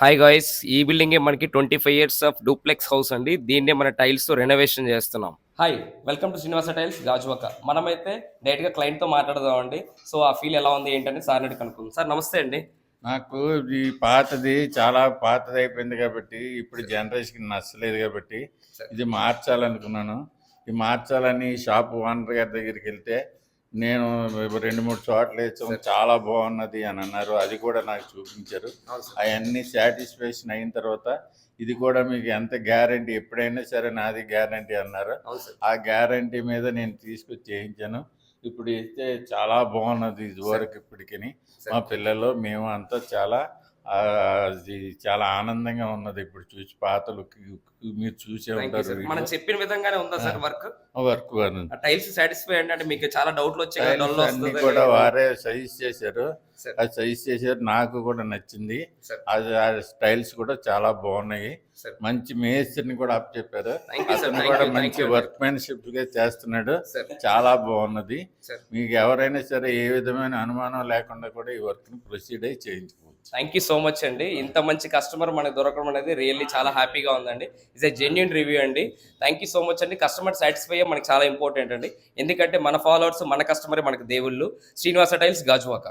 Hi guys, ఈ బిల్డింగే మనకి 25 years of duplex house అండి. దీన్నే మన టైల్స్ తో రెనోవేషన్ చేస్తున్నాం. Hi, welcome to Srinivasa tiles Gajuwaka. మనమైతే డైరెక్ట్ గా క్లయింట్ తో మాట్లాడదామండి. సో ఆ ఫీల్ ఎలా ఉంది ఏంటని సార్ అడిగి కనుక్కుందాం. సార్ నమస్తే అండి. నాకు ఈ పాతది చాలా పాతది అయిపోయింది కాబట్టి ఇప్పుడు జనరేషన్కి నచ్చలేదు కాబట్టి ఇది మార్చాలనుకున్నాను. ఇది మార్చాలని షాప్ ఓనర్ గారి దగ్గరికి వెళ్తే నేను 2-3 చోట్ల వేసాం, చాలా బాగున్నది అని అన్నారు. అది కూడా నాకు చూపించారు. అవన్నీ సాటిస్ఫాక్షన్ అయిన తర్వాత ఇది కూడా మీకు ఎంత గ్యారంటీ, ఎప్పుడైనా సరే నాది గ్యారంటీ అన్నారు. ఆ గ్యారంటీ మీద నేను తీసుకొచ్చి చేయించాను. ఇప్పుడు అయితే చాలా బాగున్నది. ఇదివరకు ఇప్పటికి మా పిల్లలు మేము అంతా చాలా అది చాలా ఆనందంగా ఉన్నది. ఇప్పుడు చూసి పాత లుక్ మీరు చూసే ఉంటారు. మనం చెప్పిన విధంగానే ఉందా sir work? Work tiles satisfy అంటే మీకు చాలా డౌట్లు వచ్చాయి కదా, డల్ అన్ని వస్తుంది కూడా వారే సజెస్ట్ చేశారు. అది సజెస్ట్ చేశారు, నాకు కూడా నచ్చింది. అది ఆ స్టైల్స్ కూడా చాలా బాగున్నాయి. మంచి మేస్త్రిని కూడా అప్ చెప్పారు. అతను కూడా మంచి వర్క్ మ్యాన్షిప్ గా చేస్తున్నాడు. చాలా బాగున్నది. మీకు ఎవరైనా సరే ఏ విధమైన అనుమానం లేకుండా కూడా ఈ వర్క్ ని ప్రొసీడ్ అయ్యి చేయించుకోవచ్చు. థ్యాంక్ యూ సో మచ్ అండి. ఇంత మంచి కస్టమర్ మనకు దొరకడం అనేది రియల్లీ చాలా హ్యాపీగా ఉందండి. ఇట్స్ ఏ జెన్యున్ రివ్యూ అండి. థ్యాంక్ యూ సో మచ్ అండి. కస్టమర్ సాటిస్ఫై మనకి చాలా ఇంపార్టెంట్ అండి. ఎందుకంటే మన ఫాలోవర్స్, మన కస్టమరే మనకు దేవుళ్ళు. శ్రీనివాస టైల్స్ గాజువాక.